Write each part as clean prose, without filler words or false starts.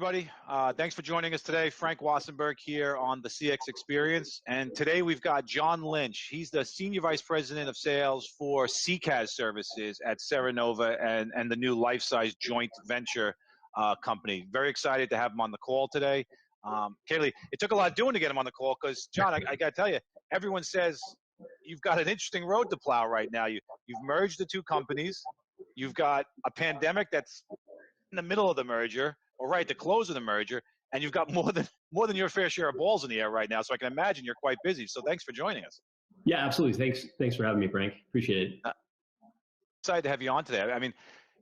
everybody. Thanks for joining us today. Frank Wassenberg here on the CX Experience. And today we've got John Lynch. He's the Senior Vice President of Sales for CCaaS services at Serenova and the new Lifesize joint venture company. Very excited to have him on the call today. Kaylee, it took a lot of doing to get him on the call because, John, I got to tell you, everyone says you've got an interesting road to plow right now. You've merged the two companies. You've got a pandemic that's in the middle of the merger, or right at the close of the merger, and you've got more than your fair share of balls in the air right now. So I can imagine you're quite busy. So thanks for joining us. Yeah, absolutely. Thanks for having me, Frank. Appreciate it. Excited to have you on today. I mean,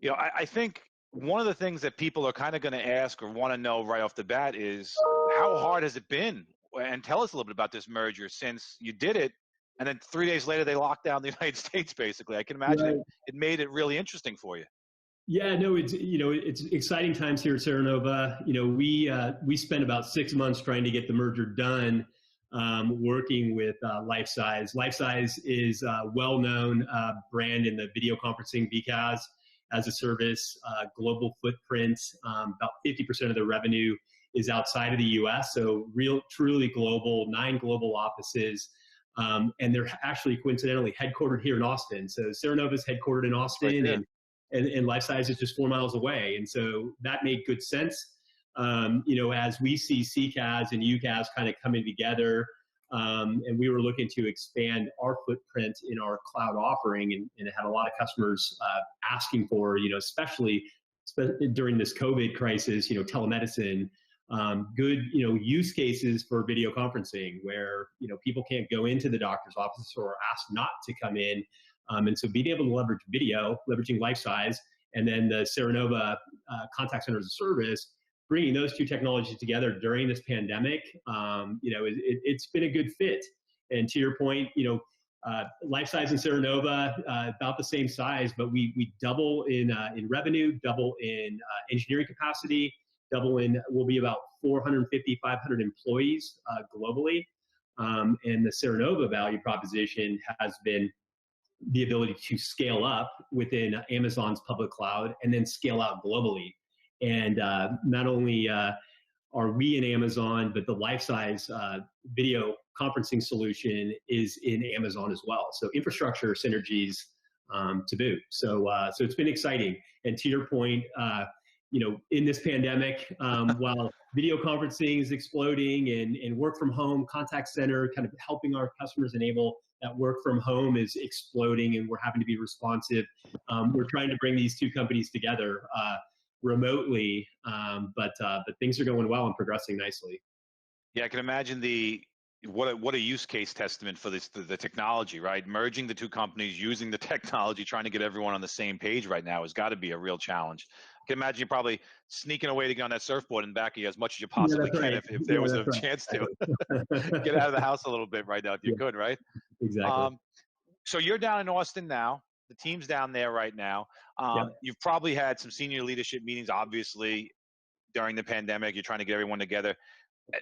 I think one of the things that people are kind of going to ask or want to know right off the bat is how hard has it been? And tell us a little bit about this merger since you did it, and then 3 days later they locked down the United States. Basically, I can imagine it made it really interesting for you. Yeah, no, it's exciting times here at Serenova. We spent about 6 months trying to get the merger done, working with Lifesize. Lifesize is a well-known brand in the video conferencing CCaaS as a service, global footprint. About 50% of the revenue is outside of the U.S., so truly global, 9 global offices. And they're actually coincidentally headquartered here in Austin. So Serenova is headquartered in Austin, right, and Lifesize is just 4 miles away. And so that made good sense. As we see CCaaS and UCaaS kind of coming together, and we were looking to expand our footprint in our cloud offering, and had a lot of customers asking for, especially during this COVID crisis, telemedicine, good, use cases for video conferencing where, people can't go into the doctor's office or are asked not to come in. And so being able to leverage video, leveraging Lifesize, and then the Serenova contact center as a service, bringing those two technologies together during this pandemic, it's been a good fit. And to your point, Lifesize and Serenova, about the same size, but we double in revenue, double in engineering capacity, we'll be about 450, 500 employees globally. And the Serenova value proposition has been the ability to scale up within Amazon's public cloud and then scale out globally. And not only are we in Amazon, but the Lifesize video conferencing solution is in Amazon as well. So infrastructure synergies to boot. So it's been exciting. And to your point, in this pandemic, while video conferencing is exploding and work from home, contact center kind of helping our customers enable that work from home is exploding, and we're having to be responsive. We're trying to bring these two companies together remotely, but things are going well and progressing nicely. Yeah, I can imagine what a use case testament for the technology, right? Merging the two companies, using the technology, trying to get everyone on the same page right now has got to be a real challenge. I can imagine you probably sneaking away to get on that surfboard in the back of you as much as you possibly can if there was a chance to. Get out of the house a little bit right now if you could, right? Exactly. So you're down in Austin now. The team's down there right now. You've probably had some senior leadership meetings, obviously, during the pandemic. You're trying to get everyone together.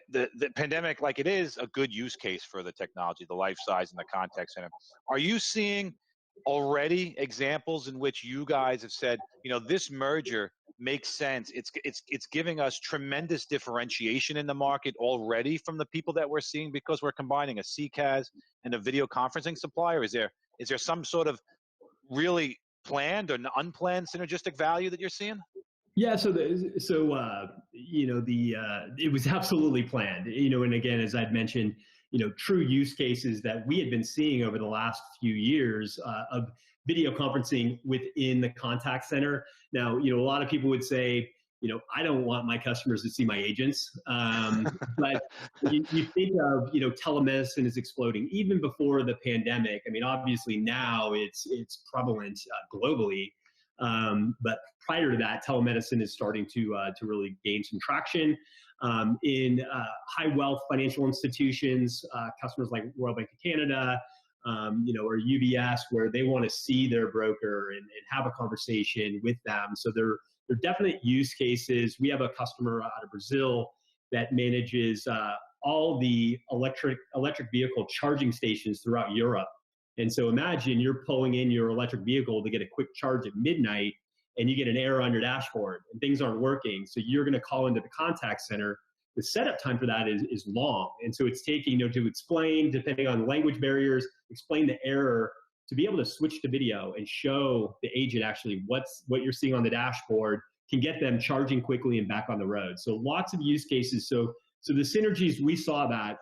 The pandemic, like it is a good use case for the technology, the Lifesize and the contact center. Are you seeing already examples in which you guys have said, this merger makes sense? It's giving us tremendous differentiation in the market already from the people that we're seeing because we're combining a CCaaS and a video conferencing supplier. Is there some sort of really planned or unplanned synergistic value that you're seeing? Yeah, it was absolutely planned. And again, as I'd mentioned, true use cases that we had been seeing over the last few years of video conferencing within the contact center. Now, a lot of people would say, I don't want my customers to see my agents. But you think of, telemedicine is exploding even before the pandemic. I mean, obviously now it's prevalent globally. But prior to that, telemedicine is starting to really gain some traction in high wealth financial institutions, customers like Royal Bank of Canada, or UBS, where they want to see their broker and have a conversation with them. So they're definite use cases. We have a customer out of Brazil that manages all the electric vehicle charging stations throughout Europe. And so imagine you're pulling in your electric vehicle to get a quick charge at midnight. and you get an error on your dashboard and things aren't working. So you're going to call into the contact center. The setup time for that is long. And so it's taking, to explain, depending on language barriers, explain the error, to be able to switch to video and show the agent actually what you're seeing on the dashboard can get them charging quickly and back on the road. So lots of use cases. So the synergies, we saw that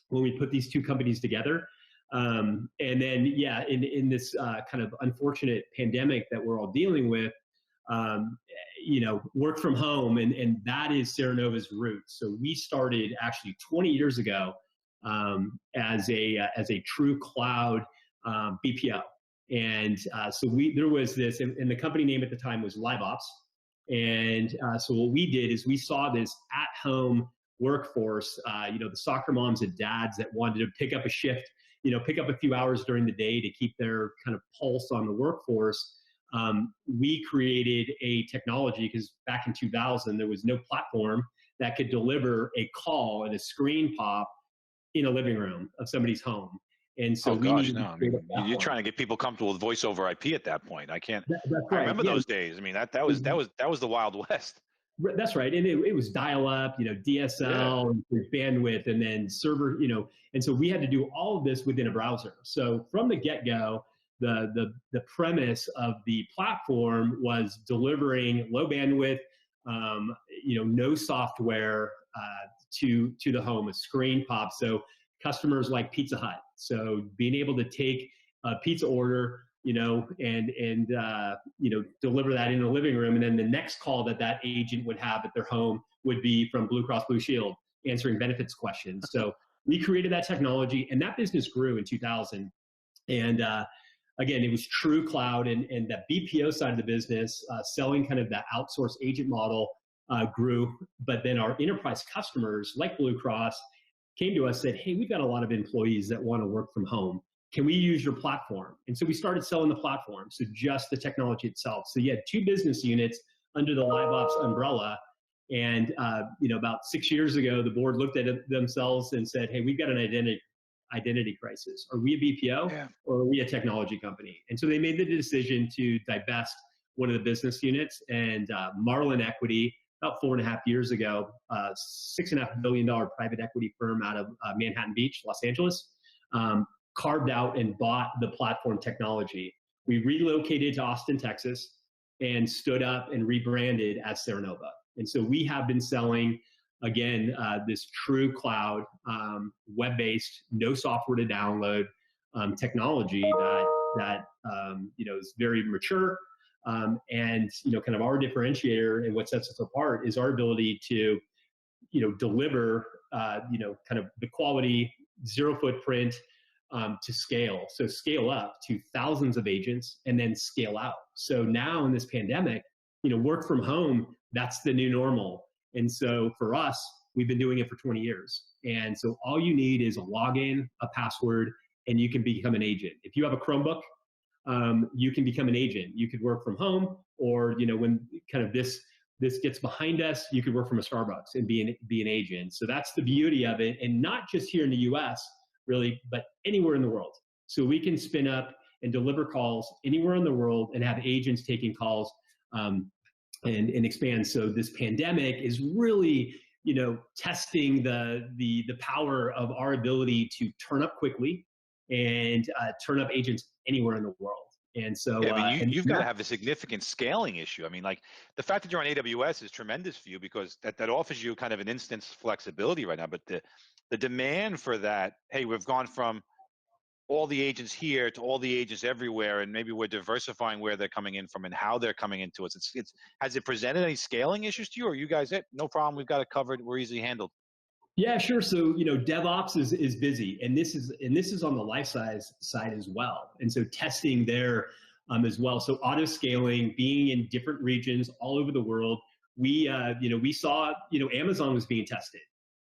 when we put these two companies together. And then, yeah, in this kind of unfortunate pandemic that we're all dealing with, work from home, and that is Serenova's roots. So we started actually 20 years ago as a true cloud BPO. And so there was this, and the company name at the time was LiveOps. And so what we did is we saw this at-home workforce, the soccer moms and dads that wanted to pick up a shift, pick up a few hours during the day to keep their kind of pulse on the workforce. We created a technology, because back in 2000, there was no platform that could deliver a call and a screen pop in a living room of somebody's home. And so you're trying to get people comfortable with voice over IP at that point. I can't. That's right. I remember those days. I mean, that was the Wild West. That's right. And it was dial up, DSL, bandwidth, and then server, and so we had to do all of this within a browser. So from the get-go, the premise of the platform was delivering low bandwidth, no software to the home, a screen pop. So customers like Pizza Hut. So being able to take a pizza order, and deliver that in the living room. And then the next call that agent would have at their home would be from Blue Cross Blue Shield, answering benefits questions. So we created that technology, and that business grew in 2000. And again, it was true cloud, and that BPO side of the business, selling kind of that outsourced agent model grew. But then our enterprise customers like Blue Cross came to us, said, hey, we've got a lot of employees that want to work from home. Can we use your platform? And so we started selling the platform, so just the technology itself. So you had two business units under the LiveOps umbrella. And about 6 years ago, the board looked at themselves and said, hey, we've got an identity crisis. Are we a BPO or are we a technology company? And so they made the decision to divest one of the business units, and Marlin Equity, about 4.5 years ago, $6.5 billion private equity firm out of Manhattan Beach, Los Angeles, carved out and bought the platform technology. We relocated to Austin, Texas, and stood up and rebranded as Serenova. And so we have been selling, again, this true cloud, web-based, no software to download technology that is very mature. And kind of our differentiator and what sets us apart is our ability to, deliver, kind of the quality, zero footprint, to scale. So scale up to thousands of agents and then scale out. So now in this pandemic, work from home, that's the new normal. And so for us, we've been doing it for 20 years. And so all you need is a login, a password, and you can become an agent. If you have a Chromebook, you can become an agent. You could work from home, or, when kind of this gets behind us, you could work from a Starbucks and be an agent. So that's the beauty of it. And not just here in the US, really, but anywhere in the world. So we can spin up and deliver calls anywhere in the world and have agents taking calls and expand. So this pandemic is really, testing the power of our ability to turn up quickly and turn up agents anywhere in the world. And so you've got to have a significant scaling issue. I mean, like the fact that you're on AWS is tremendous for you, because that offers you kind of an instance flexibility right now. But the demand for that, hey, we've gone from all the agents here to all the agents everywhere, and maybe we're diversifying where they're coming in from and how they're coming into us. Has it presented any scaling issues to you, or are you guys, no problem, we've got it covered, we're easily handled? Yeah, sure. So, DevOps is busy, and this is on the Lifesize side as well. And so testing there as well. So auto scaling, being in different regions all over the world, we saw, Amazon was being tested.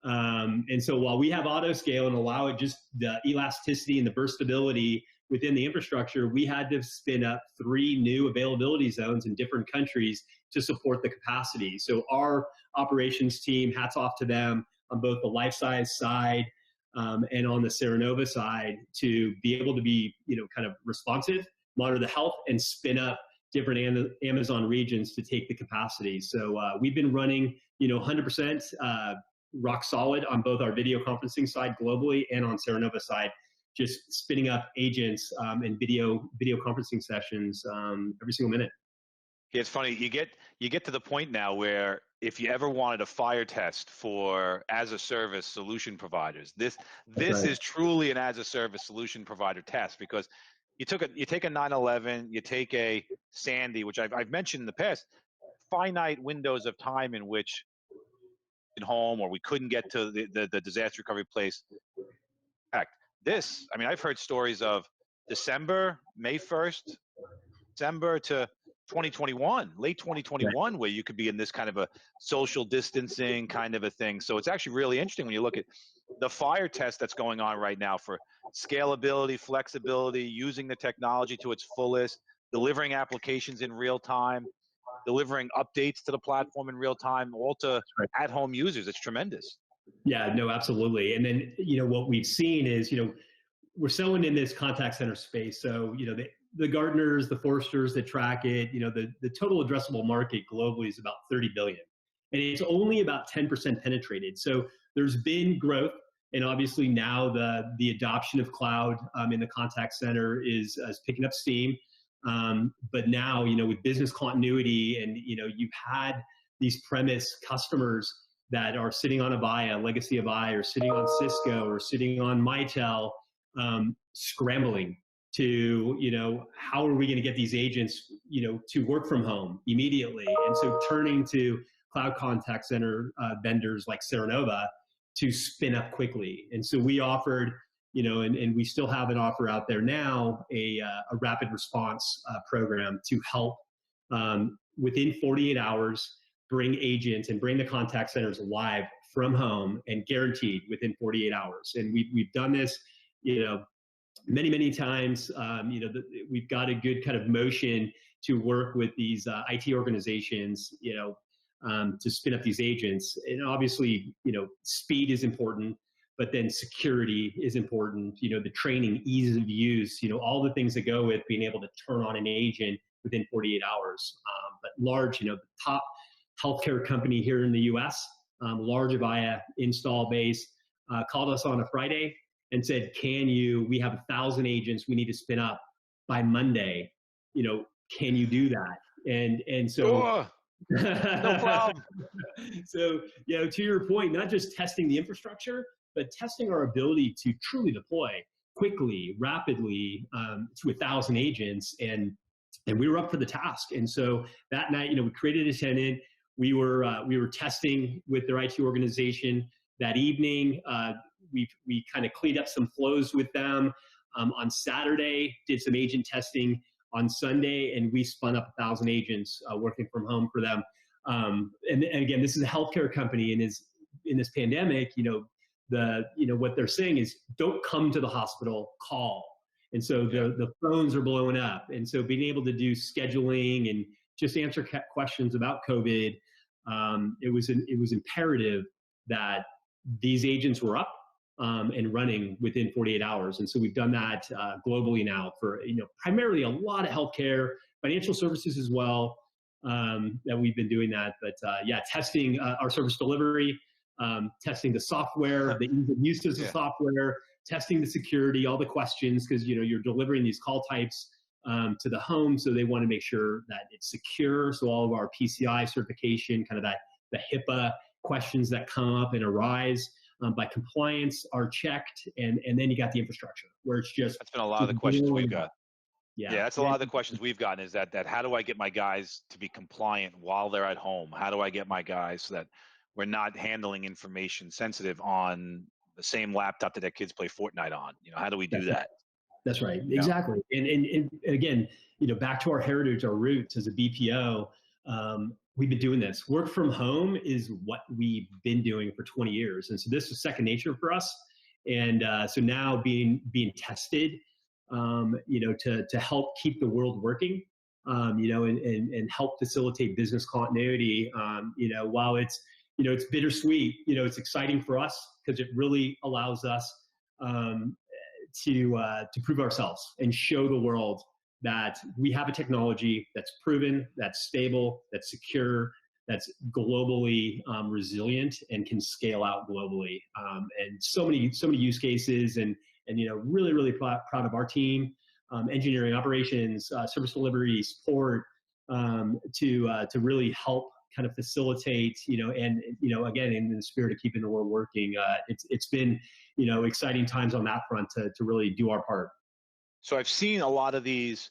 And so while we have auto scale and allow it just the elasticity and the burstability within the infrastructure, we had to spin up 3 new availability zones in different countries to support the capacity. So our operations team, hats off to them, on both the Lifesize side and on the Serenova side, to be able to be, kind of responsive, monitor the health, and spin up different Amazon regions to take the capacity. So we've been running, 100% rock solid on both our video conferencing side globally and on Serenova side, just spinning up agents and video conferencing sessions every single minute. It's funny, you get to the point now where if you ever wanted a fire test for as a service solution providers, this is truly an as a service solution provider test, because you take a 9/11, you take a Sandy, which I've mentioned in the past, finite windows of time in which at home or we couldn't get to the disaster recovery place. In fact, I've heard stories of December, May 1st, December to 2021, late 2021, where you could be in this kind of a social distancing kind of a thing. So it's actually really interesting when you look at the fire test that's going on right now for scalability, flexibility, using the technology to its fullest, delivering applications in real time, delivering updates to the platform in real time, all to at-home users. It's tremendous. Yeah, no, absolutely. And then, what we've seen is, we're selling in this contact center space. So, the Gartners, the Forresters that track it, the total addressable market globally is about 30 billion. And it's only about 10% penetrated. So there's been growth. And obviously now the adoption of cloud in the contact center is picking up steam. But now, with business continuity and, you've had these premise customers that are sitting on Avaya, legacy Avaya, or sitting on Cisco, or sitting on Mitel, scrambling to, how are we going to get these agents, to work from home immediately? And so turning to cloud contact center vendors like Serenova to spin up quickly. And so we offered, and we still have an offer out there now, a rapid response program to help within 48 hours bring agents and bring the contact centers live from home and guaranteed within 48 hours. And we've done this, many, many times. We've got a good kind of motion to work with these IT organizations, to spin up these agents. And obviously, speed is important, but then security is important, the training, ease of use, all the things that go with being able to turn on an agent within 48 hours. But large, the top healthcare company here in the US, large Avaya install base, called us on a Friday and said, we have 1,000 agents we need to spin up by Monday. Can you do that? And so, no problem. So, to your point, not just testing the infrastructure, but testing our ability to truly deploy quickly, rapidly to 1,000 agents. And we were up for the task. And so that night, we created a tenant. We were testing with their IT organization that evening. We kind of cleaned up some flows with them. On Saturday, did some agent testing on Sunday, and we spun up 1,000 agents working from home for them. And again, this is a healthcare company, and is in this pandemic, what they're saying is, don't come to the hospital, call. And so the phones are blowing up. And so being able to do scheduling and just answer questions about COVID, it was imperative that these agents were up and running within 48 hours. And so we've done that globally now for, primarily a lot of healthcare, financial services as well, that we've been doing that. But testing our service delivery, testing the software, the ease of use of the software, testing the security, all the questions, because, you're delivering these call types to the home. So they want to make sure that it's secure. So all of our PCI certification, kind of the HIPAA questions that come up and arise by compliance are checked, and then you got the infrastructure where it's just. That's been a lot of the questions we've got. Yeah, that's a lot of the questions we've gotten, is that how do I get my guys to be compliant while they're at home? How do I get my guys so that we're not handling information sensitive on the same laptop that their kids play Fortnite on? How do we do that? That's right. Exactly. And again, back to our heritage, our roots as a BPO, we've been doing this. Work from home is what we've been doing for 20 years. And so this is second nature for us. And so now being tested, to help keep the world working, and help facilitate business continuity, while it's, it's bittersweet, it's exciting for us because it really allows us to prove ourselves and show the world that we have a technology that's proven, that's stable, that's secure, that's globally resilient and can scale out globally. And so many use cases, and really, really proud of our team, engineering, operations, service delivery, support, to really help kind of facilitate, and again, in the spirit of keeping the world working. It's been exciting times on that front to really do our part. So I've seen a lot of these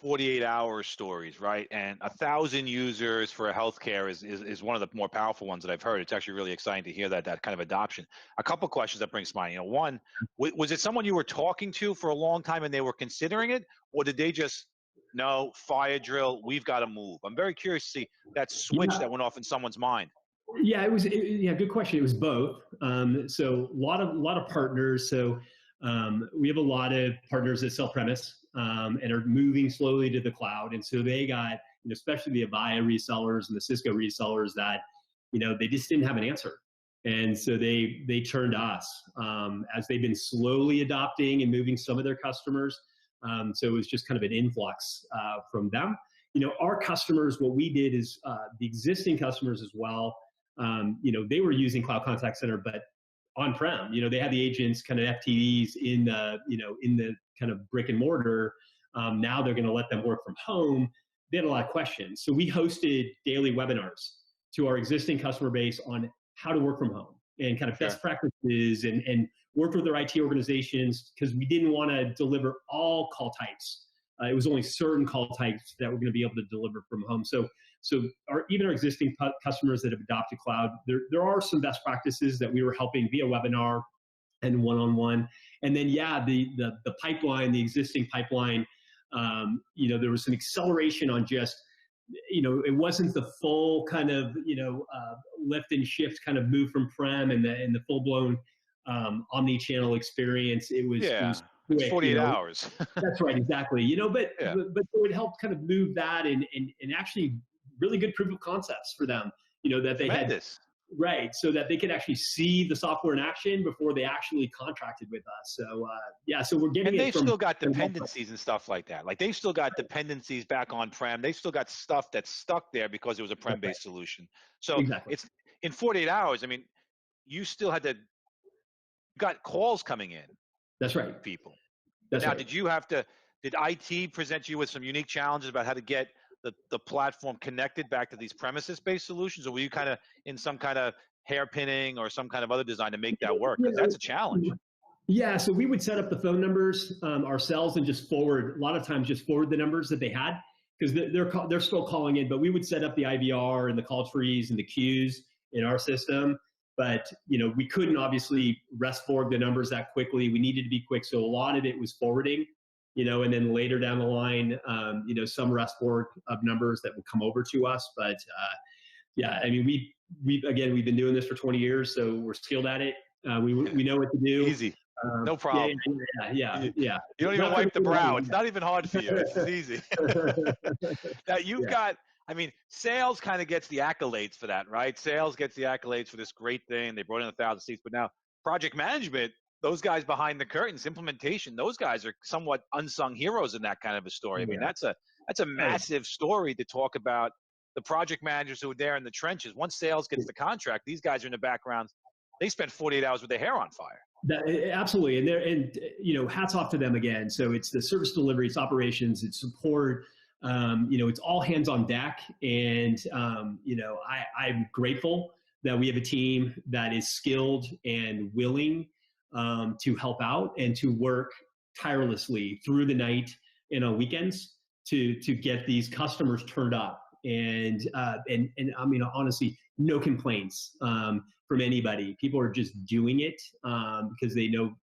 48-hour stories, right? And 1,000 users for healthcare is one of the more powerful ones that I've heard. It's actually really exciting to hear that kind of adoption. A couple questions that brings to mind. One, was it someone you were talking to for a long time and they were considering it, or did they just, no, fire drill, we've got to move? I'm very curious to see that switch that went off in someone's mind. Yeah, good question. It was both. So a lot of partners. So we have a lot of partners that sell premise and are moving slowly to the cloud. And so they got, especially the Avaya resellers and the Cisco resellers that, they just didn't have an answer. And so they turned to us as they've been slowly adopting and moving some of their customers. So it was just kind of an influx from them. Our customers, what we did is the existing customers as well, they were using Cloud Contact Center, but on-prem, they had the agents kind of FTEs in the kind of brick and mortar. Now they're going to let them work from home. They had a lot of questions. So we hosted daily webinars to our existing customer base on how to work from home and kind of best practices, and worked with their IT organizations, because we didn't want to deliver all call types. It was only certain call types that we're going to be able to deliver from home. So even our existing customers that have adopted cloud, there are some best practices that we were helping via webinar and one-on-one. And then, the pipeline, the existing pipeline, there was some acceleration on just, it wasn't the full kind of, lift and shift kind of move from prem and the full-blown omni-channel experience. It was quick, 48 hours. That's right, exactly. But it would help kind of move that and actually really good proof of concepts for them, that they had, right, so that they could actually see the software in action before they actually contracted with us. So so we're getting, and they've still got dependencies and stuff like that. Like, they've still got dependencies back on prem. They've still got stuff that's stuck there because it was a prem-based solution. So it's in 48 hours. I mean, you still had to, got calls coming in. That's right. People. That's now, right. did IT present you with some unique challenges about how to get the platform connected back to these premises-based solutions, or were you kind of in some kind of hairpinning or some kind of other design to make that work? Because that's a challenge. Yeah, so we would set up the phone numbers ourselves and just forward, a lot of times just forward the numbers that they had, because they're still calling in, but we would set up the IVR and the call trees and the queues in our system. But, we couldn't obviously rest forward the numbers that quickly. We needed to be quick. So a lot of it was forwarding, and then later down the line, some rest forward of numbers that would come over to us. But I mean, we've been doing this for 20 years, so we're skilled at it. We know what to do. Easy. No problem. Yeah. You don't even wipe the brow. It's not even hard for you. It's easy. Now you've got, sales kind of gets the accolades for that, right? Sales gets the accolades for this great thing. They brought in 1,000 seats, but now project management, those guys behind the curtains, implementation, those guys are somewhat unsung heroes in that kind of a story. I mean, that's a massive story to talk about. The project managers who are there in the trenches. Once sales gets the contract, these guys are in the background. They spend 48 hours with their hair on fire. Absolutely. And hats off to them again. So it's the service delivery, it's operations, it's support, it's all hands on deck. And, I'm grateful that we have a team that is skilled and willing to help out and to work tirelessly through the night and on weekends to get these customers turned up. And honestly, no complaints from anybody. People are just doing it because they know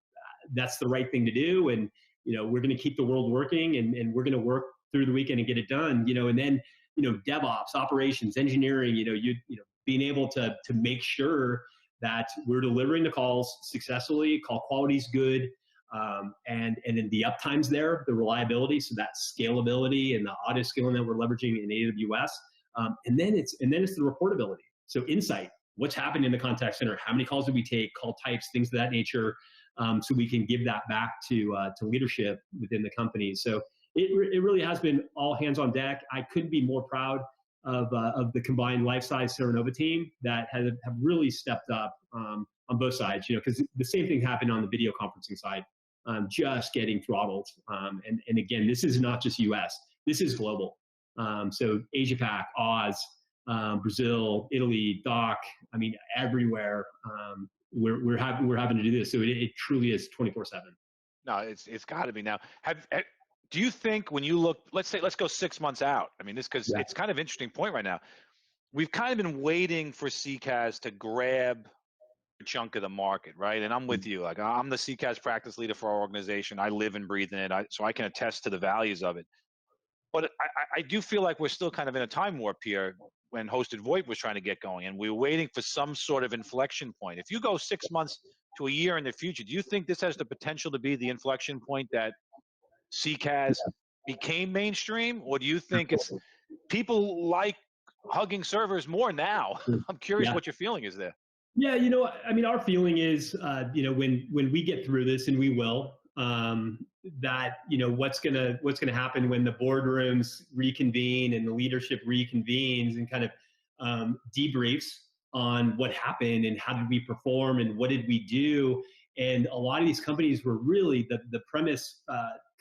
that's the right thing to do. And, we're going to keep the world working, and we're going to work through the weekend and get it done, and then, DevOps, operations, engineering, being able to make sure that we're delivering the calls successfully, call quality is good. And then the uptime's there, the reliability, so that scalability and the auto scaling that we're leveraging in AWS. And then it's the reportability. So insight, what's happened in the contact center, how many calls did we take, call types, things of that nature, so we can give that back to leadership within the company. So it really has been all hands on deck. I couldn't be more proud of the combined Lifesize Serenova team that have really stepped up on both sides, because the same thing happened on the video conferencing side, just getting throttled. And again, this is not just US, this is global. So Asia Pac, Oz, Brazil, Italy, DOC, I mean, everywhere, we're having to do this. So it truly is 24/7. No, it's got to be now. Do you think when you look, let's go 6 months out? I mean, because it's kind of an interesting point right now. We've kind of been waiting for CCaaS to grab a chunk of the market, right? And I'm with you. Like, I'm the CCaaS practice leader for our organization. I live and breathe in it, so I can attest to the values of it. But I do feel like we're still kind of in a time warp here when hosted VoIP was trying to get going, and we're waiting for some sort of inflection point. If you go 6 months to a year in the future, do you think this has the potential to be the inflection point that CCaaS became mainstream, or do you think it's people like hugging servers more now? I'm curious what your feeling is there. Yeah, I mean, our feeling is, when we get through this, and we will, that what's gonna happen when the boardrooms reconvene and the leadership reconvenes and kind of debriefs on what happened and how did we perform and what did we do. And a lot of these companies were really the premise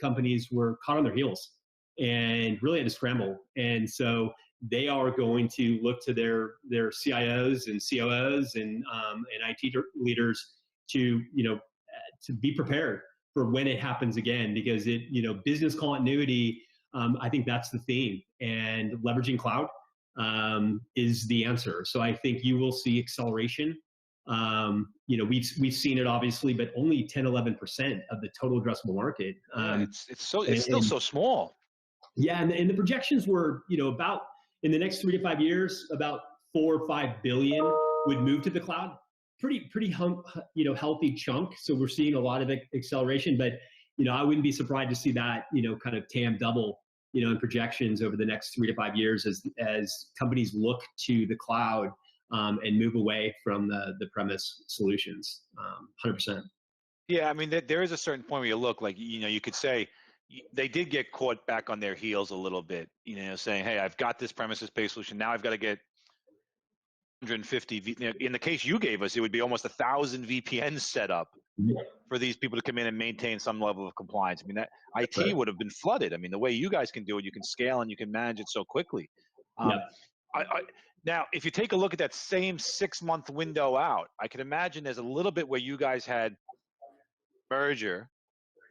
companies were caught on their heels and really had to scramble. And so they are going to look to their CIOs and COOs and IT leaders to be prepared for when it happens again, because business continuity, I think that's the theme, and leveraging cloud is the answer. So I think you will see acceleration. We've seen it obviously, but only 10-11% of the total addressable market. It's still so small. Yeah, and the projections were about in the next 3 to 5 years, about 4 or 5 billion would move to the cloud. Pretty healthy chunk. So we're seeing a lot of acceleration, but I wouldn't be surprised to see that kind of TAM double in projections over the next 3 to 5 years as companies look to the cloud and move away from the premise solutions. 100%. Yeah, I mean, there is a certain point where you look like, you could say they did get caught back on their heels a little bit, saying, hey, I've got this premises-based solution. Now I've got to get 150. In the case you gave us, it would be almost 1,000 VPNs set up for these people to come in and maintain some level of compliance. I mean, that IT would have been flooded. I mean, the way you guys can do it, you can scale and you can manage it so quickly. Now, if you take a look at that same 6-month window out, I can imagine there's a little bit where you guys had merger,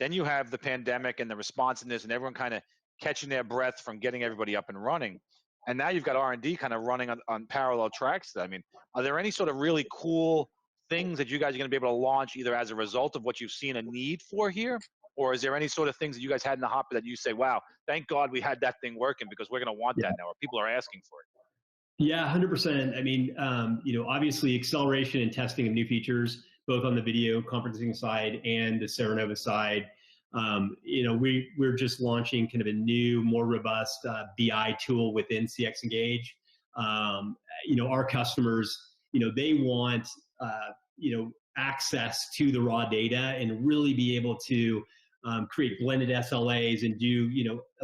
then you have the pandemic and the responsiveness and everyone kind of catching their breath from getting everybody up and running. And now you've got R&D kind of running on parallel tracks. I mean, are there any sort of really cool things that you guys are going to be able to launch either as a result of what you've seen a need for here, or is there any sort of things that you guys had in the hopper that you say, wow, thank God we had that thing working because we're going to want that now, or people are asking for it? Yeah, 100%. I mean, obviously acceleration and testing of new features, both on the video conferencing side and the Serenova side. We're just launching kind of a new, more robust BI tool within CX Engage. Our customers, they want, access to the raw data and really be able to create blended SLAs and do,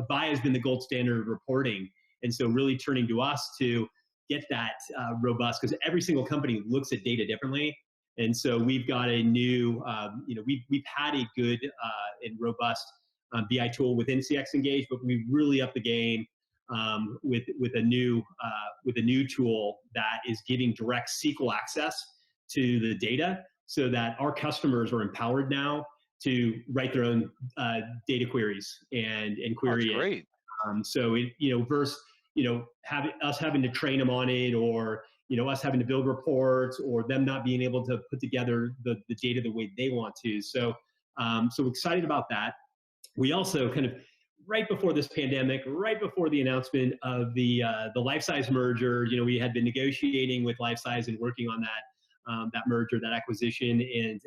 Avaya has been the gold standard of reporting. And so really turning to us to get that robust, because every single company looks at data differently. And so we've got a new, we've had a good and robust BI tool within CX Engage, but we really upped the game with a new tool that is giving direct SQL access to the data, so that our customers are empowered now to write their own data queries and query That's great. So versus having to train them on it, or us having to build reports, or them not being able to put together the data the way they want to. So excited about that. We also kind of right before this pandemic, right before the announcement of the Lifesize merger, we had been negotiating with Lifesize and working on that merger, that acquisition, and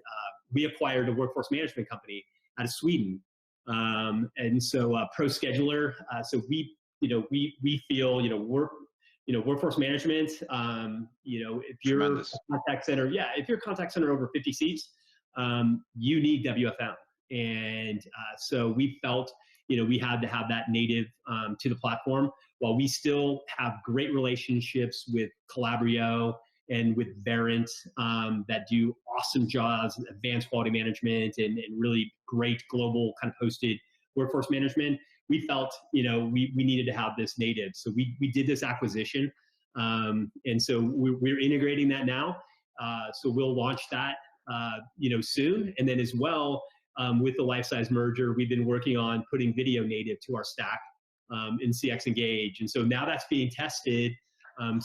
we acquired a workforce management company out of Sweden, and so ProScheduler. So we feel workforce management. If you're Tremendous. a contact center, if you're a contact center over 50 seats, you need WFM. And so we felt, we had to have that native to the platform, while we still have great relationships with Calabrio and with Verint that do awesome jobs, advanced quality management, and really great global kind of hosted workforce management. We felt, we needed to have this native. So we did this acquisition. And so we're integrating that now. So we'll launch that, soon. And then as well, with the Lifesize merger, we've been working on putting video native to our stack in CX Engage. And so now that's being tested.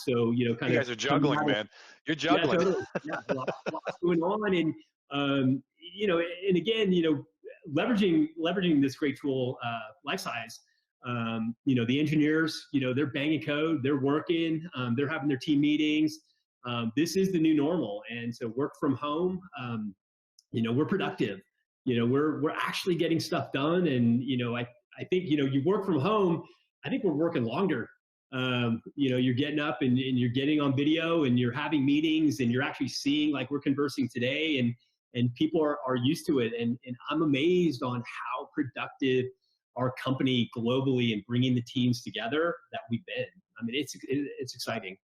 You guys are juggling, man. You're juggling. Yeah, totally. Yeah, lots going on. And, and again, leveraging this great tool, Lifesize, the engineers, they're banging code, they're working, they're having their team meetings. This is the new normal. And so work from home, we're productive. We're actually getting stuff done. And, I think, you work from home, I think we're working longer. You're getting up and you're getting on video and you're having meetings and you're actually seeing, like we're conversing today, and people are used to it. And I'm amazed on how productive our company globally and bringing the teams together that we've been. I mean, it's exciting.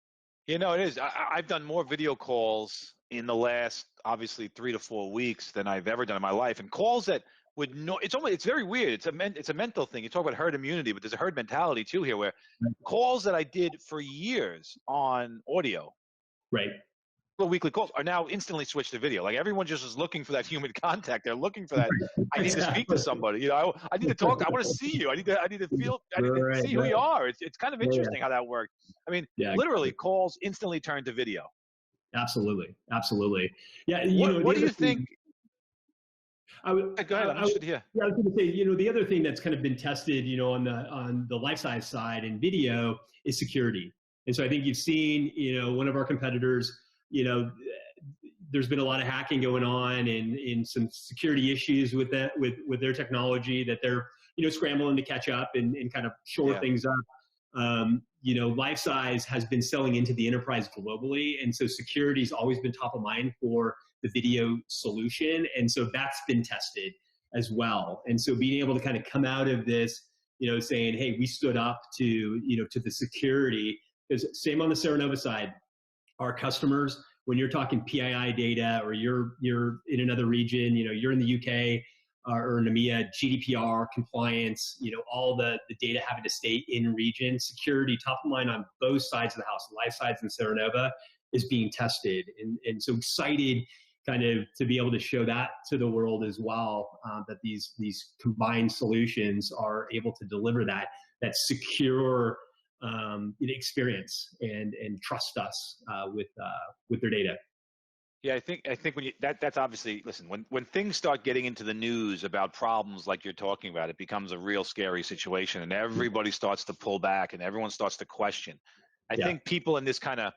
It is. I've done more video calls in the last, obviously, 3 to 4 weeks than I've ever done in my life. And calls that it's very weird. It's a mental thing. You talk about herd immunity, but there's a herd mentality too here, where calls that I did for years on audio, right, weekly calls, are now instantly switched to video. Like everyone just is looking for that human contact. They're looking for that. I need to speak to somebody. I need to talk. I want to see you. I need to feel. I need to see who you are. It's kind of interesting how that works. I mean, literally, calls instantly turn to video. Absolutely. Yeah. What do you think? Go ahead. I'm interested here. Yeah, I was going to say, the other thing that's kind of been tested, on the Lifesize side in video is security. And so I think you've seen, one of our competitors, there's been a lot of hacking going on and some security issues with that, with their technology that they're, scrambling to catch up and kind of shore things up. Lifesize has been selling into the enterprise globally. And so security's always been top of mind for the video solution. And so that's been tested as well. And so being able to kind of come out of this, saying, hey, we stood up to the security, because same on the Serenova side, our customers, when you're talking PII data or you're in another region, you're in the UK or in EMEA, GDPR compliance, all the data having to stay in region, security top of mind on both sides of the house, Lifesize and Serenova, is being tested. And so excited kind of to be able to show that to the world as well, that these combined solutions are able to deliver that secure experience and trust us with their data. Yeah, I think when that's obviously, listen, when things start getting into the news about problems like you're talking about, it becomes a real scary situation, and everybody starts to pull back and everyone starts to question. I think people in this kind of,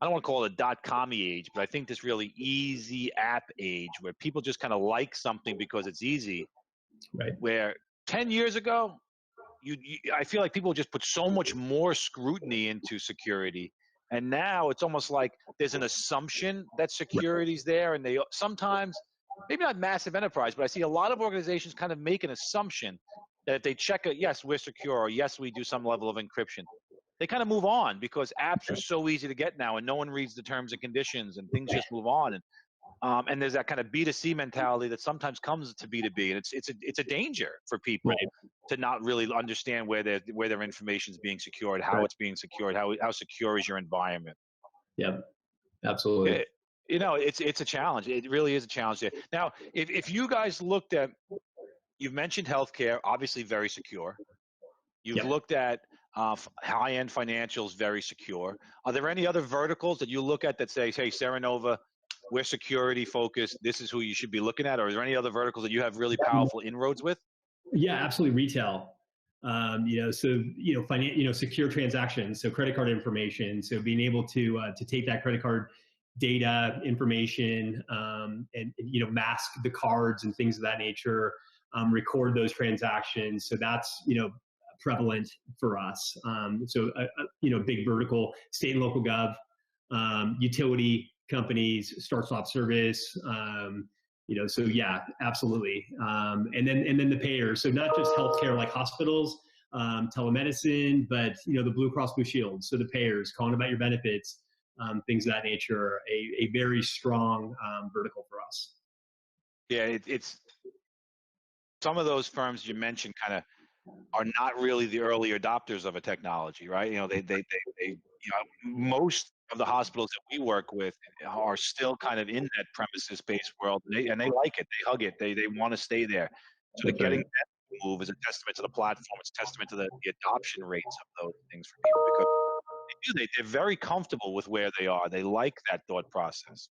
I don't want to call it a .com-y age, but I think this really easy app age where people just kind of like something because it's easy. Right. Where 10 years ago, I feel like people just put so much more scrutiny into security. And now it's almost like there's an assumption that security's there. And they sometimes, maybe not massive enterprise, but I see a lot of organizations kind of make an assumption that if they check it, yes, we're secure, or yes, we do some level of encryption, they kind of move on because apps are so easy to get now and no one reads the terms and conditions and things just move on. And there's that kind of B2C mentality that sometimes comes to B2B. And it's a danger for people to not really understand where their information is being secured, how it's being secured, how secure is your environment. Yeah, absolutely. It's a challenge. It really is a challenge there. Now, if you guys looked at, you've mentioned healthcare, obviously very secure. You've looked at high-end financials, very secure. Are there any other verticals that you look at that say, hey, Serenova, we're security focused, this is who you should be looking at? Or is there any other verticals that you have really powerful inroads with? Yeah, absolutely. Retail. Secure transactions, so credit card information. So being able to take that credit card data information and mask the cards and things of that nature, record those transactions. So that's prevalent for us. Big vertical, state and local gov, utility companies, start stop service, So yeah, absolutely. And then the payers. So not just healthcare like hospitals, telemedicine, but the Blue Cross Blue Shield. So the payers calling about your benefits, things of that nature, are a very strong vertical for us. Yeah, it's some of those firms you mentioned kind of are not really the early adopters of a technology, right? Most of the hospitals that we work with are still kind of in that premises-based world, and they like it, they hug it, they want to stay there. So That's getting right. that move is a testament to the platform. It's a testament to the adoption rates of those things for people because they're very comfortable with where they are. They like that thought process.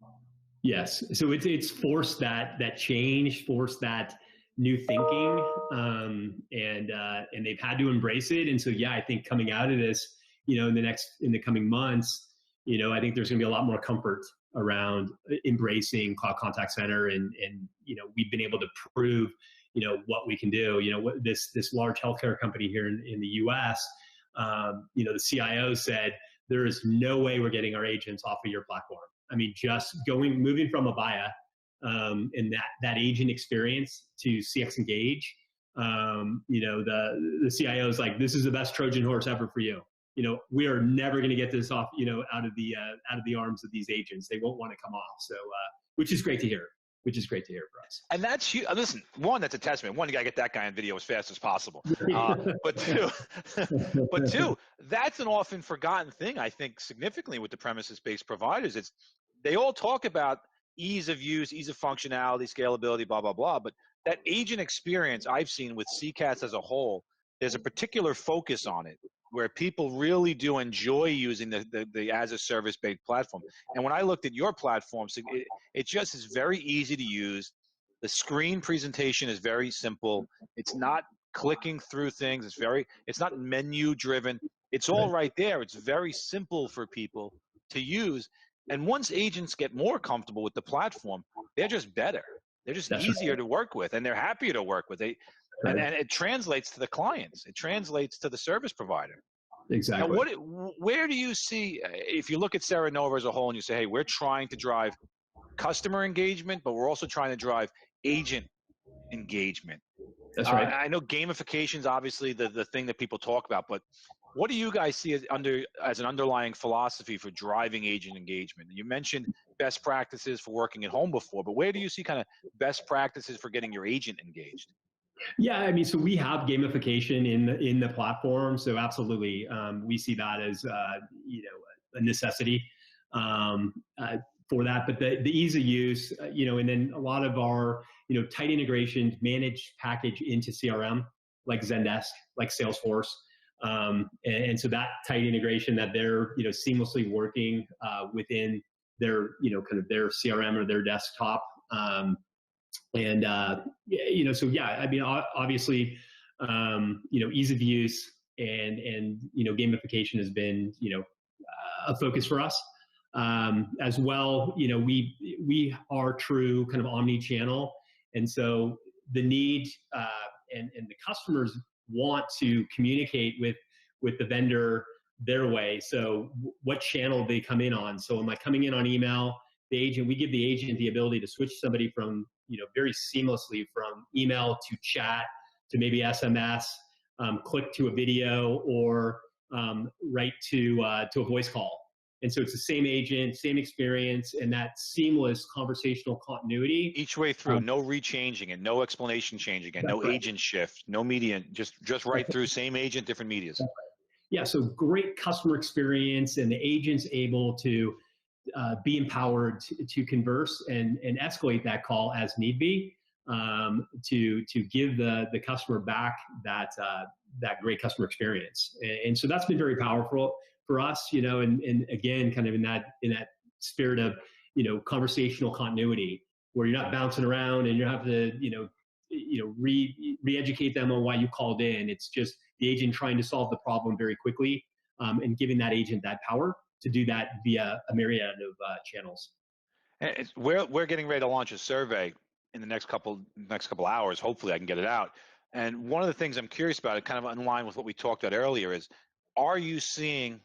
Yes. So it's forced that change, forced that new thinking, and they've had to embrace it. And so yeah, I think coming out of this, in the coming months, I think there's going to be a lot more comfort around embracing cloud contact center, and we've been able to prove what we can do. What this large healthcare company here in the U.S. The CIO said there is no way we're getting our agents off of your platform. I mean, just moving from Avaya and that agent experience to CX Engage. The CIO is like, this is the best Trojan horse ever for you. We are never going to get this off, out of the arms of these agents. They won't want to come off. So, which is great to hear. Which is great to hear for us. And that's huge. Listen, one, that's a testament. One, you got to get that guy on video as fast as possible. But two, that's an often forgotten thing, I think, significantly with the premises-based providers. They all talk about ease of use, ease of functionality, scalability, blah, blah, blah. But that agent experience I've seen with CCaaS as a whole, there's a particular focus on it where people really do enjoy using the as a service based platform. And when I looked at your platform, it just is very easy to use. The screen presentation is very simple. It's not clicking through things. It's not menu driven. It's all right there. It's very simple for people to use. And once agents get more comfortable with the platform, they're just better. They're just easier to work with, and they're happier to work with. And it translates to the clients. It translates to the service provider. Exactly. Now, where do you see, if you look at Serenova as a whole and you say, hey, we're trying to drive customer engagement, but we're also trying to drive agent engagement. That's right. I know gamification is obviously the thing that people talk about, but what do you guys see as an underlying philosophy for driving agent engagement? You mentioned best practices for working at home before, but where do you see kind of best practices for getting your agent engaged? Yeah, I mean, so we have gamification in the platform, so absolutely, we see that as a necessity for that. But the ease of use, and then a lot of our tight integrations, managed package into CRM like Zendesk, like Salesforce, and so that tight integration that they're seamlessly working within their kind of their CRM or their desktop. So yeah, I mean, obviously, ease of use and gamification has been a focus for us as well. We are true kind of omni-channel, and so the need and the customers want to communicate with the vendor their way. So what channel they come in on? So am I coming in on email? We give the agent the ability to switch somebody from, very seamlessly from email to chat to maybe SMS, click to a video, or write to a voice call. And so it's the same agent, same experience, and that seamless conversational continuity. Each way through, no rechanging it, no explanation changing it, no agent shift, no media, just right through, same agent, different medias. Yeah, so great customer experience, and the agent's able to be empowered to converse and escalate that call as need be, to give the customer back that great customer experience. And so that's been very powerful for us, and again, kind of in that spirit of conversational continuity, where you're not bouncing around and you have to re-educate them on why you called in. It's just the agent trying to solve the problem very quickly, and giving that agent that power to do that via a myriad of channels. And we're getting ready to launch a survey in the next couple hours. Hopefully, I can get it out. And one of the things I'm curious about, kind of in line with what we talked about earlier, is: are you seeing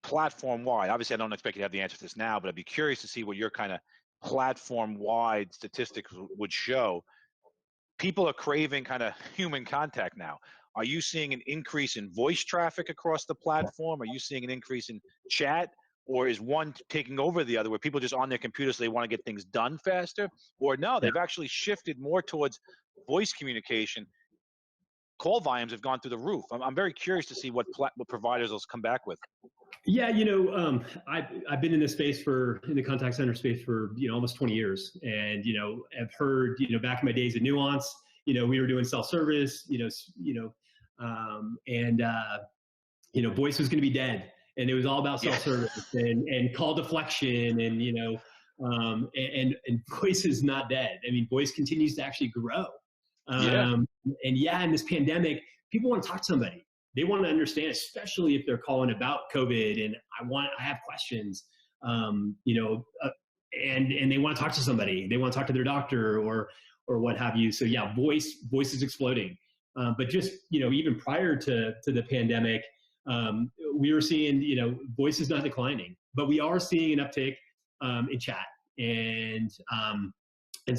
platform-wide? Obviously, I don't expect you to have the answer to this now, but I'd be curious to see what your kind of platform-wide statistics would show, people are craving kind of human contact now. Are you seeing an increase in voice traffic across the platform? Are you seeing an increase in chat? Or is one taking over the other, where people just on their computers, they want to get things done faster? Or no, they've actually shifted more towards voice communication. Call volumes have gone through the roof. I'm very curious to see what providers will come back with. Yeah, I've been in this space in the contact center space for, almost 20 years. And, I've heard, back in my days at Nuance, we were doing self-service, voice was going to be dead. And it was all about self-service and call deflection and voice is not dead. I mean, voice continues to actually grow. In this pandemic, people want to talk to somebody. They want to understand, especially if they're calling about COVID and I have questions, and they want to talk to somebody. They want to talk to their doctor or what have you. So yeah, voice is exploding. But just, even prior to the pandemic, we were seeing, voice is not declining, but we are seeing an uptick in chat. And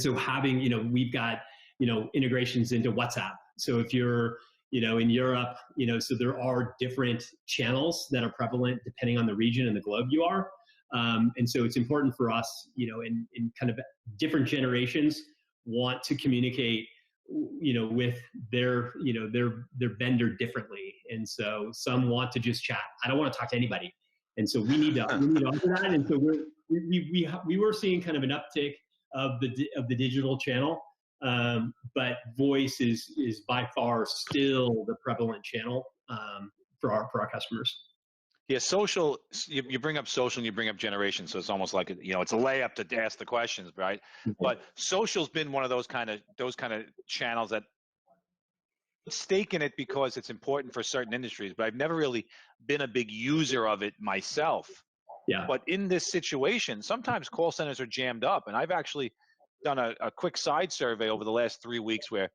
so having, we've got, integrations into WhatsApp. So if you're, in Europe, so there are different channels that are prevalent depending on the region and the globe you are. And so it's important for us, in kind of different generations want to communicate, with their vendor differently. And so some want to just chat. I don't want to talk to anybody. And so we need to offer that. And so we were seeing kind of an uptick of the digital channel. But voice is by far still the prevalent channel for our customers. Yeah, social. You bring up social and you bring up generation, so it's almost like it's a layup to ask the questions, right? Mm-hmm. But social's been one of those kind of channels that stake in it because it's important for certain industries. But I've never really been a big user of it myself. Yeah. But in this situation, sometimes call centers are jammed up, and I've actually done a quick side survey over the last 3 weeks where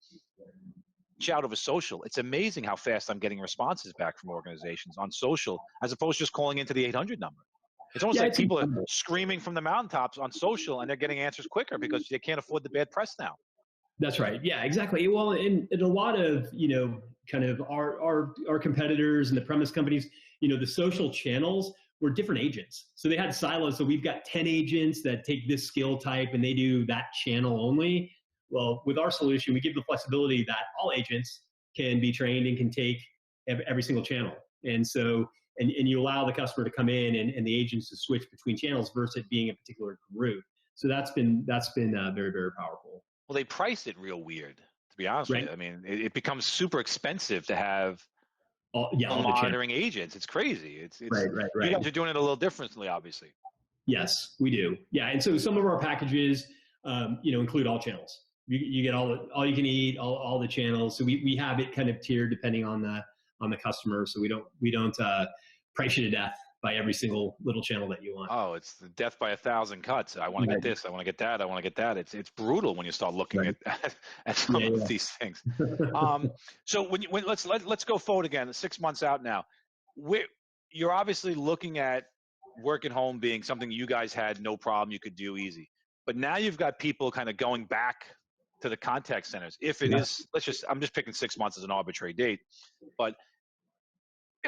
out over social. It's amazing how fast I'm getting responses back from organizations on social, as opposed to just calling into the 800 number. It's almost like people are screaming from the mountaintops on social, and they're getting answers quicker because they can't afford the bad press now. That's right. Yeah, exactly. Well, in a lot of, kind of our competitors and the premise companies, the social channels were different agents. So they had silos. So we've got 10 agents that take this skill type and they do that channel only. Well, with our solution, we give the flexibility that all agents can be trained and can take every single channel. And so, and you allow the customer to come in and the agents to switch between channels versus it being a particular group. So that's been very, very powerful. Well, they priced it real weird, to be honest with you. I mean, it becomes super expensive to have all monitoring agents. It's crazy. It's right. You guys are doing it a little differently, obviously. Yes, we do. Yeah, and so some of our packages, include all channels. You get all you can eat, all the channels. So we have it kind of tiered depending on the customer. So we don't price you to death by every single little channel that you want. Oh, it's the death by 1,000 cuts. I want to get this. I want to get that. I want to get that. It's brutal when you start looking at some of these things. So let's go forward again. 6 months out now. You're obviously looking at work at home being something you guys had no problem, you could do easy. But now you've got people kind of going back to the contact centers. If it is, I'm just picking 6 months as an arbitrary date, but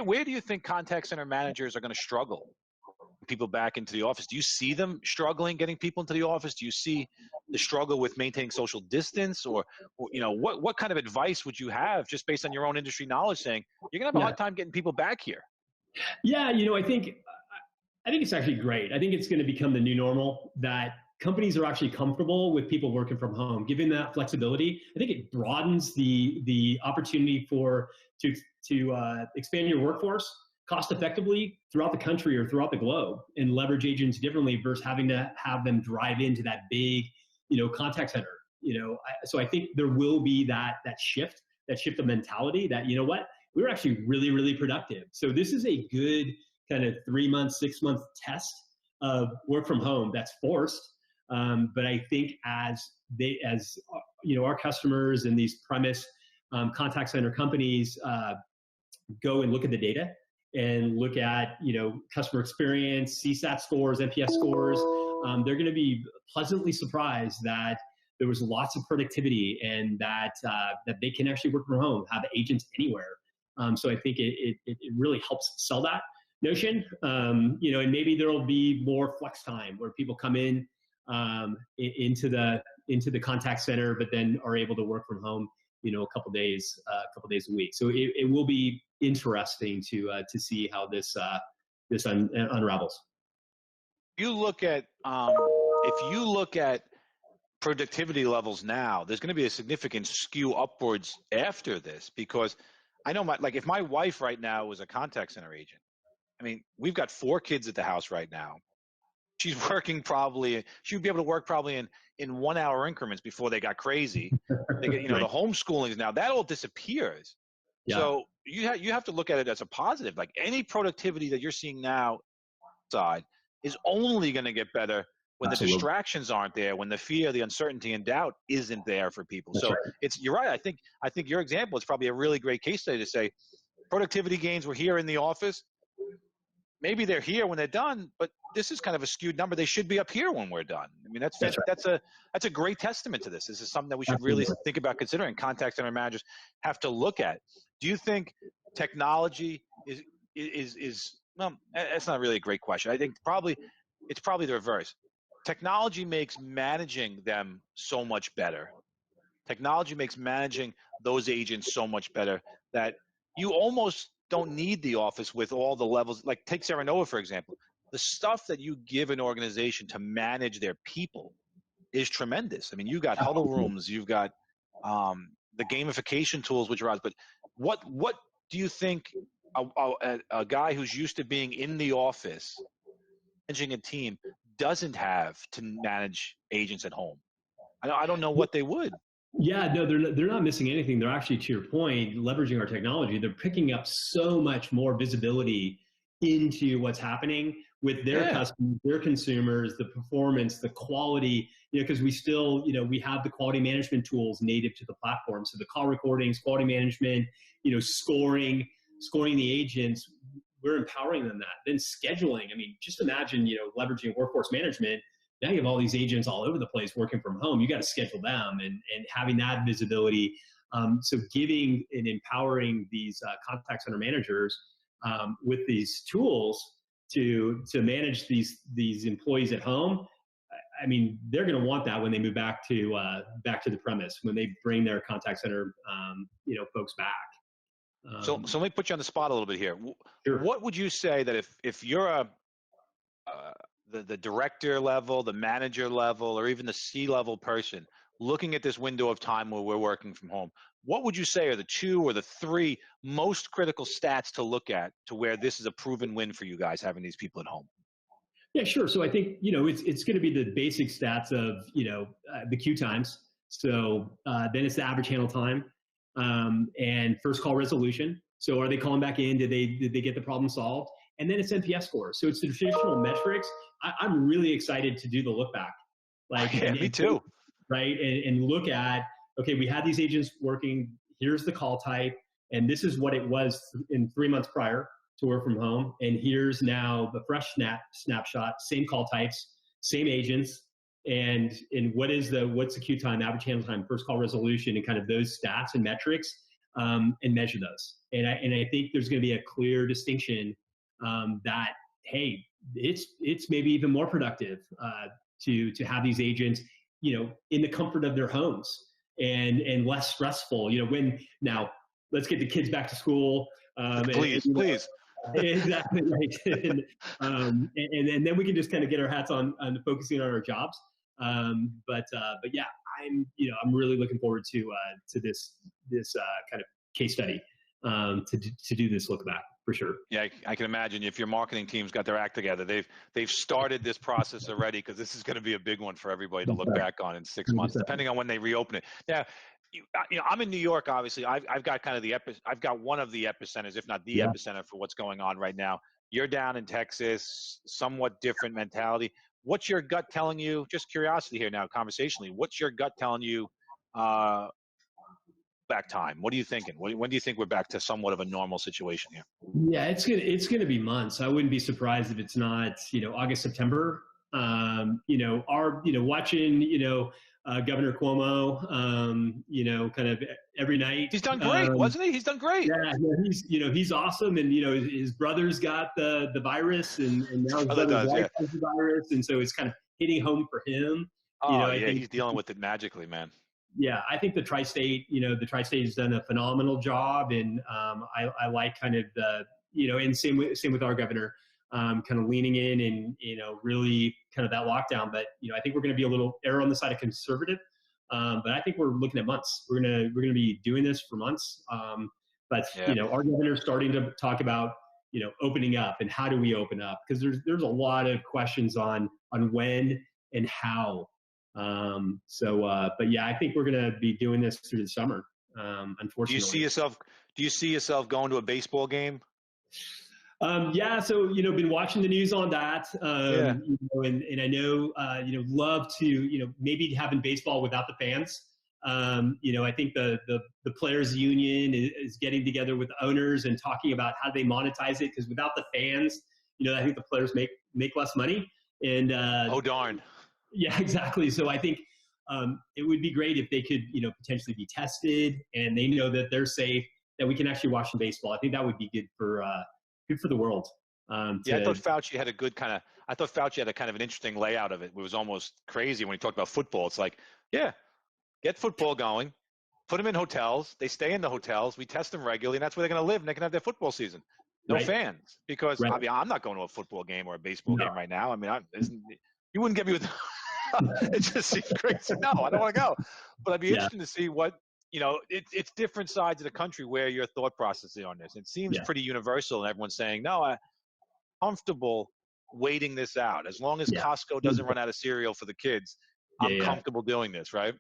where do you think contact center managers are going to struggle? People back into the office. Do you see them struggling getting people into the office? Do you see the struggle with maintaining social distance, or what kind of advice would you have just based on your own industry knowledge, saying you're going to have a hard time getting people back here? Yeah, I think it's actually great. I think it's going to become the new normal that companies are actually comfortable with people working from home. Given that flexibility, I think it broadens the opportunity to expand your workforce cost effectively throughout the country or throughout the globe and leverage agents differently versus having to have them drive into that big, contact center. So I think there will be that shift of mentality that, we were actually really, really productive. So this is a good kind of 3 month, 6 month test of work from home that's forced. But I think as our customers and these premise contact center companies go and look at the data and look at, customer experience, CSAT scores, NPS scores, they're going to be pleasantly surprised that there was lots of productivity and that they can actually work from home, have agents anywhere. So I think it really helps sell that notion. And maybe there'll be more flex time where people come in into the contact center, but then are able to work from home, a couple days a week. So it will be interesting to see how this unravels. If you look at productivity levels now, there's going to be a significant skew upwards after this, because I know if my wife right now was a contact center agent, I mean, we've got 4 kids at the house right now. She's working she would be able to work probably in 1 hour increments before they got crazy. They get, Right. the homeschooling is now, that all disappears. Yeah. So you have to look at it as a positive. Like any productivity that you're seeing now side is only going to get better when Absolutely. the distractions aren't there, when the fear, the uncertainty, and doubt isn't there for people. That's So right. you're right. I think your example is probably a really great case study to say productivity gains were here in the office. Maybe they're here when they're done, but this is kind of a skewed number. They should be up here when we're done. I mean, that's right. That's a great testament to this. This is something that we should really think about considering. Contact center managers have to look at. Do you think technology is well, that's not really a great question. I think it's probably the reverse. Technology makes managing them so much better. Technology makes managing those agents so much better that you almost don't need the office with all the levels. Like take Serenova, for example. The stuff that you give an organization to manage their people is tremendous. I mean, you've got huddle rooms, you've got the gamification tools, which are out. But what do you think a guy who's used to being in the office, managing a team, doesn't have to manage agents at home? I don't know what they would. Yeah, no, they're not missing anything. They're actually, to your point, leveraging our technology. They're picking up so much more visibility into what's happening with their customers, their consumers, the performance, the quality, because we still, we have the quality management tools native to the platform. So the call recordings, quality management, scoring the agents, we're empowering them that. Then scheduling, I mean, just imagine, leveraging workforce management. Now you have all these agents all over the place working from home. You got to schedule them and having that visibility. So giving and empowering these contact center managers with these tools to manage these employees at home. I mean, they're going to want that when they move back to the premise, when they bring their contact center folks back. So let me put you on the spot a little bit here. Sure. What would you say that if you're the director level, the manager level, or even the C-level person looking at this window of time where we're working from home, what would you say are the 2 or the 3 most critical stats to look at to where this is a proven win for you guys having these people at home? Yeah, sure. So I think, it's going to be the basic stats of, the queue times. So then it's the average handle time and first call resolution. So are they calling back in? Did they get the problem solved? And then it's NPS scores. So it's the traditional metrics. I'm really excited to do the look back. Me too. Right. And look at, okay, we had these agents working. Here's the call type. And this is what it was in 3 months prior to work from home. And here's now the fresh snapshot, same call types, same agents. And what's the queue time, average handle time, first call resolution, and kind of those stats and metrics, and measure those. And I think there's going to be a clear distinction that, hey, it's maybe even more productive to have these agents, in the comfort of their homes and less stressful. Now let's get the kids back to school. Please. Exactly right. And then we can just kind of get our hats on focusing on our jobs. But yeah, I'm really looking forward to this kind of case study to do this look back for sure. Yeah, I can imagine if your marketing team's got their act together, they've started this process already, because this is going to be a big one for everybody to look back on in 6 months, depending on when they reopen it. Now, I'm in New York, obviously. I've got kind of I've got one of the epicenters, if not the epicenter, for what's going on right now. You're down in Texas, somewhat different mentality. What's your gut telling you? Just curiosity here now, conversationally. What's your gut telling you? Back time. What are you thinking? When do you think we're back to somewhat of a normal situation here? Yeah, it's gonna be months. I wouldn't be surprised if it's not August, September. Watching, Governor Cuomo, kind of every night. He's done great, wasn't he? He's done great. Yeah, he's awesome. And, his brother's got the virus and now his brother's wife has the virus. And so it's kind of hitting home for him. I think he's dealing with it magically, man. Yeah, I think the tri-state has done a phenomenal job. And I like kind of and same with our governor, kind of leaning in and, really kind of that lockdown. But, I think we're going to be a little err on the side of conservative. But I think we're looking at months. We're going to be doing this for months. But our governor's starting to talk about, opening up and how do we open up? Because there's a lot of questions on when and how. But yeah, I think we're going to be doing this through the summer. Unfortunately. Do you see yourself going to a baseball game? Yeah, so been watching the news on that, and I know love to maybe having baseball without the fans. I think the players union is getting together with the owners and talking about how they monetize it, because without the fans, I think the players make less money. And oh darn. Yeah, exactly. So I think it would be great if they could potentially be tested and they know that they're safe, that we can actually watch some baseball. I think that would be good for the world. I thought Fauci had a kind of an interesting layout of it. It was almost crazy when he talked about football. It's like, get football going, put them in hotels. They stay in the hotels. We test them regularly, and that's where they're going to live. And they can have their football season. No fans, because I'm not going to a football game or a baseball game right now. I mean, you wouldn't get me with. It just seems crazy. No, I don't want to go. But I'd be interested to see what. It's different sides of the country where your thought process is on this. It seems pretty universal, and everyone's saying, no, I'm comfortable waiting this out. As long as Costco doesn't run out of cereal for the kids, I'm comfortable doing this, right?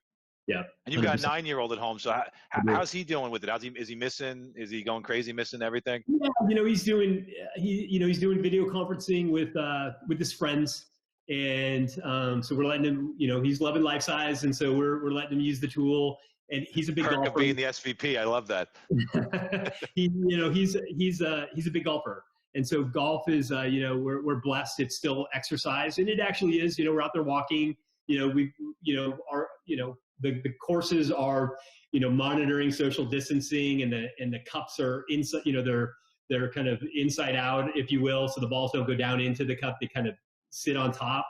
Yeah. And you've got a 9-year-old at home, so how's he dealing with it? Is he missing? Is he going crazy, missing everything? Yeah, he's doing video conferencing with his friends. And so we're letting him, he's loving Lifesize, and so we're letting him use the tool. And he's a big golfer. Of being the SVP, I love that. He's a big golfer, and so golf is we're blessed. It's still exercise, and it actually is. We're out there walking. The courses are monitoring social distancing, and the cups are inside. They're kind of inside out, if you will, so the balls don't go down into the cup. They kind of sit on top.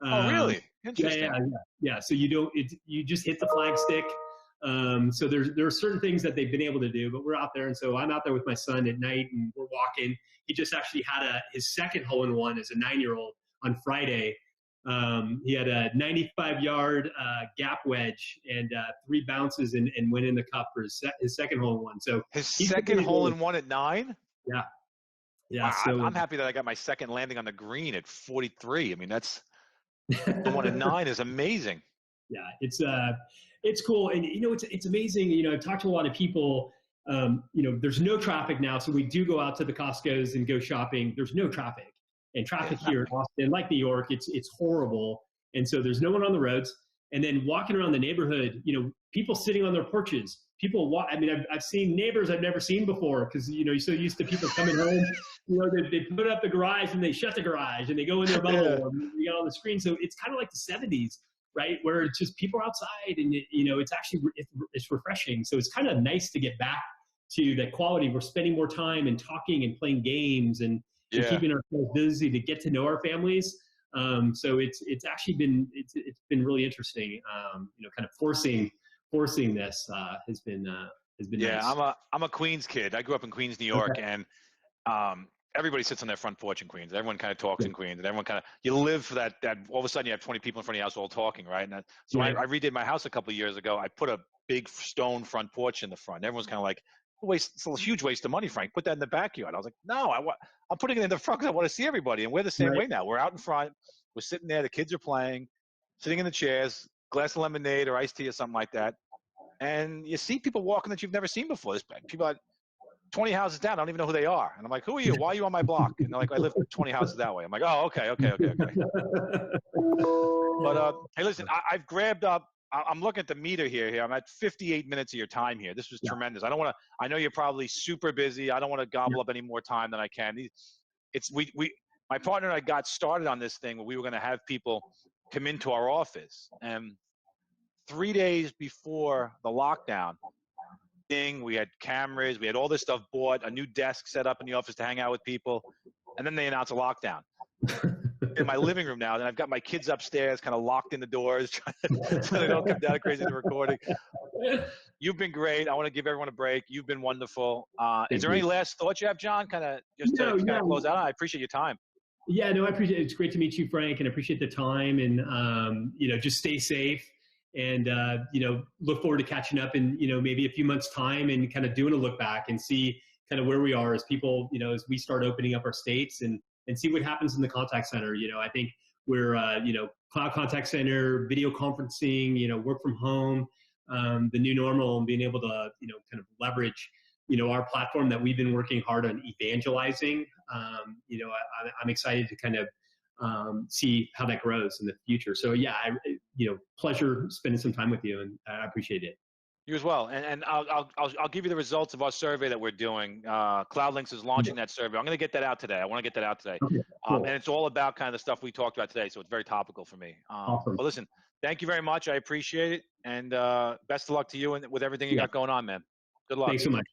Oh, really? Interesting. Yeah. So you just hit the flag stick. So there are certain things that they've been able to do, but we're out there. And so I'm out there with my son at night and we're walking. He just actually had his second hole-in-one as a 9-year-old on Friday. He had a 95-yard gap wedge and 3 bounces and went in the cup for his second hole-in-one. So his second hole-in-one at 9? Yeah. Yeah. Wow, so I'm happy that I got my second landing on the green at 43. I mean, that's the one at 9 is amazing. Yeah, it's cool. And, it's amazing. I've talked to a lot of people, there's no traffic now. So we do go out to the Costco's and go shopping. There's no traffic, and traffic here in Austin, like New York, it's horrible. And so there's no one on the roads. And then walking around the neighborhood, people sitting on their porches, I've seen neighbors I've never seen before, because, you're so used to people coming home, they put up the garage and they shut the garage and they go in their bubble and you get on the screen. So it's kind of like the 70s, right? Where it's just people outside and, it's actually, it's refreshing. So it's kind of nice to get back to that quality. We're spending more time and talking and playing games and keeping ourselves busy to get to know our families. So it's actually been, it's been really interesting. Kind of forcing this has been nice. I'm a Queens kid. I grew up in Queens, New York, and everybody sits on their front porch in Queens. Everyone kind of talks in Queens, and everyone you live for that all of a sudden you have 20 people in front of your house all talking, right? And so I redid my house a couple of years ago. I put a big stone front porch in the front. Everyone's kind of like, it's a huge waste of money, Frank. Put that in the backyard. I was like, no, I'm putting it in the front because I want to see everybody. And we're the same way now. We're out in front. We're sitting there. The kids are playing, sitting in the chairs, glass of lemonade or iced tea or something like that. And you see people walking that you've never seen before. There's people are 20 houses down. I don't even know who they are. And I'm like, who are you? Why are you on my block? And they're like, I live 20 houses that way. I'm like, oh, okay. But hey, listen, I've grabbed up. I'm looking at the meter here. I'm at 58 minutes of your time here. This was tremendous. I know you're probably super busy. I don't want to gobble up any more time than I can. my partner and I got started on this thing where we were going to have people come into our office. And 3 days before the lockdown, we had cameras, we had all this stuff bought, a new desk set up in the office to hang out with people, and then they announced a lockdown. In my living room now, and I've got my kids upstairs kind of locked in the doors so they don't come down crazy in the recording. You've been great. I want to give everyone a break. You've been wonderful. Is there any last thoughts you have, John? Kind of just to kind of close out. I appreciate your time. Yeah, no, I appreciate it. It's great to meet you, Frank, and I appreciate the time. And just stay safe. And look forward to catching up in maybe a few months' time and kind of doing a look back and see kind of where we are as people, as we start opening up our states and see what happens in the contact center. I think we're cloud contact center, video conferencing, work from home, the new normal, and being able to kind of leverage our platform that we've been working hard on evangelizing. I'm excited to kind of see how that grows in the future. So yeah, pleasure spending some time with you, and I appreciate it. You as well. And I'll give you the results of our survey that we're doing. Cloudlinx is launching that survey. I'm going to get that out today. I want to get that out today. Okay, cool. And it's all about kind of the stuff we talked about today. So it's very topical for me. Awesome. But listen, thank you very much. I appreciate it. And best of luck to you and with everything you got going on, man. Good luck. Thanks so much.